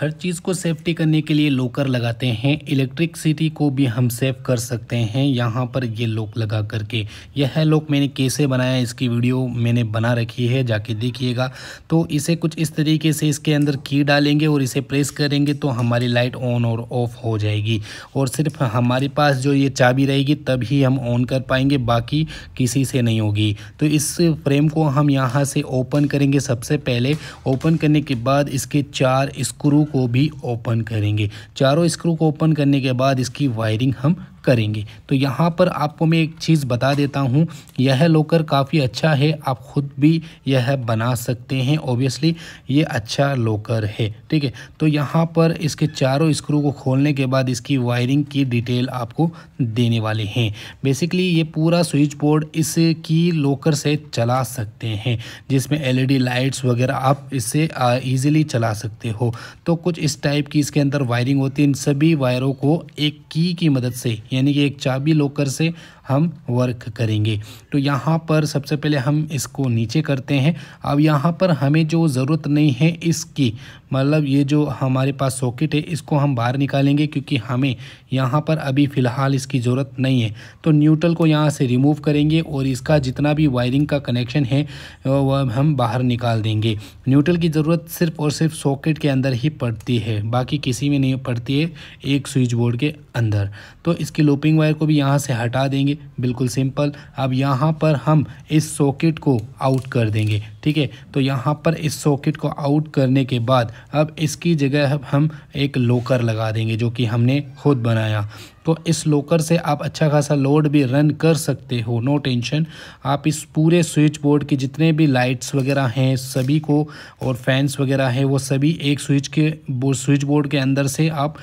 हर चीज़ को सेफ्टी करने के लिए लॉकर लगाते हैं। इलेक्ट्रिसिटी को भी हम सेव कर सकते हैं यहाँ पर ये लॉक लगा करके। यह लॉक मैंने कैसे बनाया, इसकी वीडियो मैंने बना रखी है, जाके देखिएगा। तो इसे कुछ इस तरीके से इसके अंदर की डालेंगे और इसे प्रेस करेंगे तो हमारी लाइट ऑन और ऑफ हो जाएगी। और सिर्फ हमारे पास जो ये चाबी रहेगी तभी हम ऑन कर पाएंगे, बाकी किसी से नहीं होगी। तो इस फ्रेम को हम यहाँ से ओपन करेंगे। सबसे पहले ओपन करने के बाद इसके 4 स्क्रू को भी ओपन करेंगे। चारों स्क्रू को ओपन करने के बाद इसकी वायरिंग हम करेंगे। तो यहाँ पर आपको मैं एक चीज़ बता देता हूँ, यह लॉकर काफ़ी अच्छा है, आप खुद भी यह बना सकते हैं। ऑब्वियसली ये अच्छा लॉकर है, ठीक है। तो यहाँ पर इसके चारों स्क्रू को खोलने के बाद इसकी वायरिंग की डिटेल आपको देने वाले हैं। बेसिकली ये पूरा स्विच बोर्ड इस की लॉकर से चला सकते हैं, जिसमें LED लाइट्स वगैरह आप इससे ईज़िली चला सकते हो। तो कुछ इस टाइप की इसके अंदर वायरिंग होती है। इन सभी वायरों को एक की मदद से, यानी कि एक चाबी लॉकर से हम वर्क करेंगे। तो यहाँ पर सबसे पहले हम इसको नीचे करते हैं। अब यहाँ पर हमें जो ज़रूरत नहीं है इसकी, मतलब ये जो हमारे पास सॉकेट है इसको हम बाहर निकालेंगे, क्योंकि हमें यहाँ पर अभी फ़िलहाल इसकी ज़रूरत नहीं है। तो न्यूट्रल को यहाँ से रिमूव करेंगे और इसका जितना भी वायरिंग का कनेक्शन है वह हम बाहर निकाल देंगे। न्यूट्रल की ज़रूरत सिर्फ और सिर्फ सॉकेट के अंदर ही पड़ती है, बाकी किसी में नहीं पड़ती है एक स्विच बोर्ड के अंदर। तो इसकी लूपिंग वायर को भी यहाँ से हटा देंगे, बिल्कुल सिंपल। अब यहाँ पर हम इस सॉकेट को आउट कर देंगे, ठीक है। तो यहाँ पर इस सॉकेट को आउट करने के बाद अब इसकी जगह हम एक लॉकर लगा देंगे जो कि हमने खुद बनाया। तो इस लॉकर से आप अच्छा खासा लोड भी रन कर सकते हो, नो टेंशन। आप इस पूरे स्विच बोर्ड के जितने भी लाइट्स वगैरह हैं सभी को, और फैंस वगैरह है, वो सभी एक स्विच बोर्ड के अंदर से आप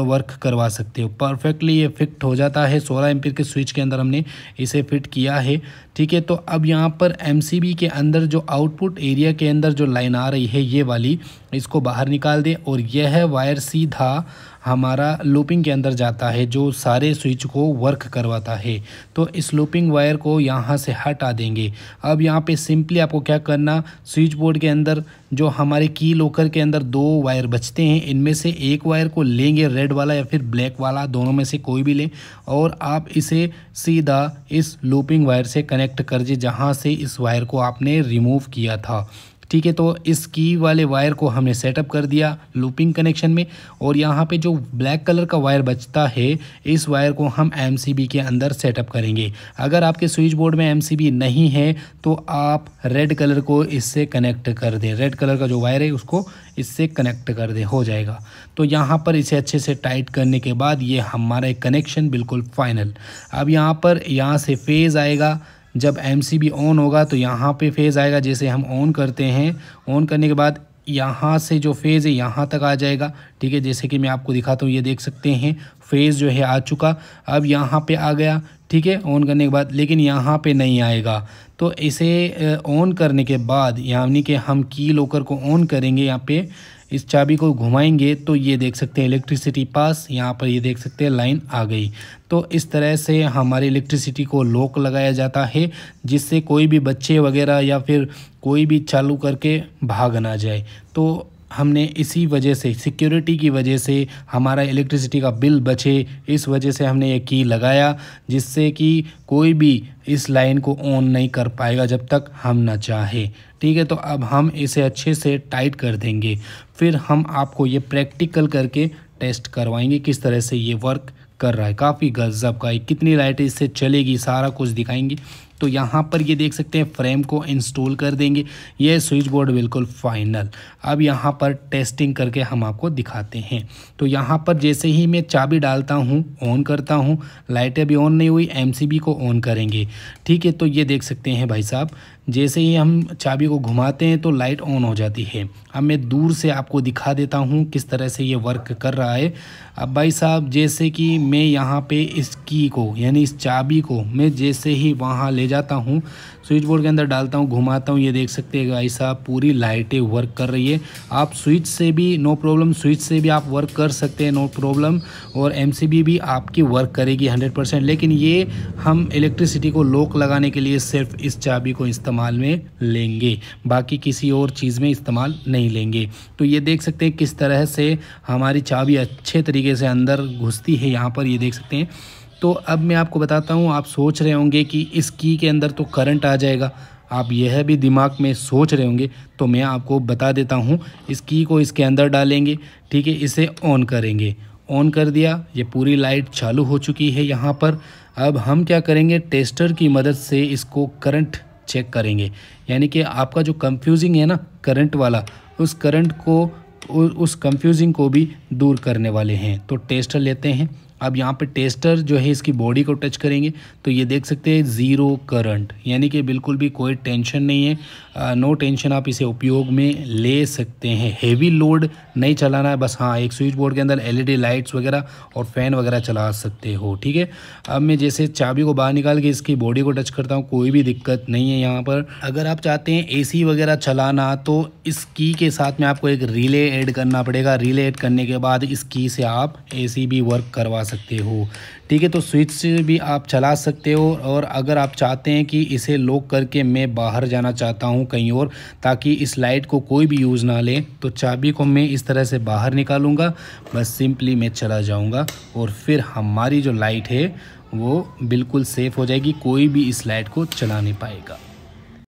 वर्क करवा सकते हो। परफेक्टली ये फिट हो जाता है। 16 एम्पीयर के स्विच के अंदर हमने इसे फिट किया है, ठीक है। तो अब यहाँ पर MCB के अंदर जो आउटपुट एरिया के अंदर जो लाइन आ रही है ये वाली, इसको बाहर निकाल दें और यह वायर सीधा हमारा लूपिंग के अंदर जाता है जो सारे स्विच को वर्क करवाता है। तो इस लूपिंग वायर को यहाँ से हटा देंगे। अब यहाँ पे सिंपली आपको क्या करना, स्विच बोर्ड के अंदर जो हमारे की लॉकर के अंदर 2 वायर बचते हैं, इनमें से एक वायर को लेंगे, रेड वाला या फिर ब्लैक वाला, दोनों में से कोई भी लें, और आप इसे सीधा इस लूपिंग वायर से कनेक्ट कर दीजिए जहाँ से इस वायर को आपने रिमूव किया था, ठीक है। तो इस की वाले वायर को हमने सेटअप कर दिया लूपिंग कनेक्शन में, और यहाँ पे जो ब्लैक कलर का वायर बचता है इस वायर को हम MCB के अंदर सेटअप करेंगे। अगर आपके स्विच बोर्ड में MCB नहीं है तो आप रेड कलर को इससे कनेक्ट कर दें, रेड कलर का जो वायर है उसको इससे कनेक्ट कर दें, हो जाएगा। तो यहाँ पर इसे अच्छे से टाइट करने के बाद ये हमारा कनेक्शन बिल्कुल फाइनल। अब यहाँ से फेज़ आएगा, जब MCB ऑन होगा तो यहाँ पे फेज़ आएगा। जैसे हम ऑन करते हैं, ऑन करने के बाद यहाँ से जो फेज़ है यहाँ तक आ जाएगा, ठीक है। जैसे कि मैं आपको दिखाता हूँ, ये देख सकते हैं फेज़ जो है आ चुका। अब यहाँ पे आ गया, ठीक है, ऑन करने के बाद, लेकिन यहाँ पे नहीं आएगा। तो इसे ऑन करने के बाद यानी कि हम की लॉकर को ऑन करेंगे, यहाँ पे इस चाबी को घुमाएंगे तो ये देख सकते हैं इलेक्ट्रिसिटी पास, यहाँ पर ये देख सकते हैं लाइन आ गई। तो इस तरह से हमारी इलेक्ट्रिसिटी को लॉक लगाया जाता है, जिससे कोई भी बच्चे वगैरह या फिर कोई भी चालू करके भाग ना जाए। तो हमने इसी वजह से, सिक्योरिटी की वजह से, हमारा इलेक्ट्रिसिटी का बिल बचे, इस वजह से हमने ये की लगाया, जिससे कि कोई भी इस लाइन को ऑन नहीं कर पाएगा जब तक हम ना चाहे, ठीक है। तो अब हम इसे अच्छे से टाइट कर देंगे, फिर हम आपको ये प्रैक्टिकल करके टेस्ट करवाएंगे किस तरह से ये वर्क कर रहा है। काफ़ी गजब का है, कितनी लाइटें इससे चलेगी सारा कुछ दिखाएंगे। तो यहाँ पर ये देख सकते हैं फ्रेम को इंस्टॉल कर देंगे, ये स्विच बोर्ड बिल्कुल फाइनल। अब यहाँ पर टेस्टिंग करके हम आपको दिखाते हैं। तो यहाँ पर जैसे ही मैं चाबी डालता हूँ, ऑन करता हूँ, लाइटें भी ऑन नहीं हुई, MCB को ऑन करेंगे, ठीक है। तो ये देख सकते हैं भाई साहब, जैसे ही हम चाबी को घुमाते हैं तो लाइट ऑन हो जाती है। अब मैं दूर से आपको दिखा देता हूँ किस तरह से ये वर्क कर रहा है। अब भाई साहब जैसे कि मैं यहाँ पे इस की को, यानी इस चाबी को मैं जैसे ही वहाँ ले ले जाता हूँ, स्विच बोर्ड के अंदर डालता हूँ, घुमाता हूँ, ये देख सकते हैं गाइस आप पूरी लाइटें वर्क कर रही है। आप स्विच से भी नो प्रॉब्लम, स्विच से भी आप वर्क कर सकते हैं नो प्रॉब्लम, और एमसीबी भी आपकी वर्क करेगी 100%। लेकिन ये हम इलेक्ट्रिसिटी को लॉक लगाने के लिए सिर्फ इस चाबी को इस्तेमाल में लेंगे, बाकी किसी और चीज़ में इस्तेमाल नहीं लेंगे। तो ये देख सकते हैं किस तरह से हमारी चाबी अच्छे तरीके से अंदर घुसती है यहाँ पर, ये देख सकते हैं। तो अब मैं आपको बताता हूँ, आप सोच रहे होंगे कि इस की के अंदर तो करंट आ जाएगा, आप यह भी दिमाग में सोच रहे होंगे, तो मैं आपको बता देता हूँ। इस की को इसके अंदर डालेंगे, ठीक है, इसे ऑन करेंगे, ऑन कर दिया, ये पूरी लाइट चालू हो चुकी है यहाँ पर। अब हम क्या करेंगे, टेस्टर की मदद से इसको करंट चेक करेंगे, यानी कि आपका जो कंफ्यूजिंग है ना करंट वाला, उस करंट को, उस कंफ्यूजिंग को भी दूर करने वाले हैं। तो टेस्टर लेते हैं, अब यहाँ पे टेस्टर जो है इसकी बॉडी को टच करेंगे तो ये देख सकते हैं ज़ीरो करंट, यानी कि बिल्कुल भी कोई टेंशन नहीं है, नो टेंशन, आप इसे उपयोग में ले सकते हैं। हेवी लोड नहीं चलाना है, बस हाँ एक स्विच बोर्ड के अंदर एलईडी लाइट्स वगैरह और फैन वगैरह चला सकते हो, ठीक है। अब मैं जैसे चाबी को बाहर निकाल के इसकी बॉडी को टच करता हूँ, कोई भी दिक्कत नहीं है यहाँ पर। अगर आप चाहते हैं एसी वगैरह चलाना तो इस की के साथ में आपको एक रिले ऐड करना पड़ेगा, रिले ऐड करने के बाद इस की से आप एसी भी वर्क करवा सकते हो, ठीक है। तो स्विच से भी आप चला सकते हो, और अगर आप चाहते हैं कि इसे लॉक करके मैं बाहर जाना चाहता हूं कहीं और, ताकि इस लाइट को कोई भी यूज़ ना ले, तो चाबी को मैं इस तरह से बाहर निकालूंगा, बस सिंपली मैं चला जाऊंगा, और फिर हमारी जो लाइट है वो बिल्कुल सेफ़ हो जाएगी, कोई भी इस लाइट को चला नहीं पाएगा।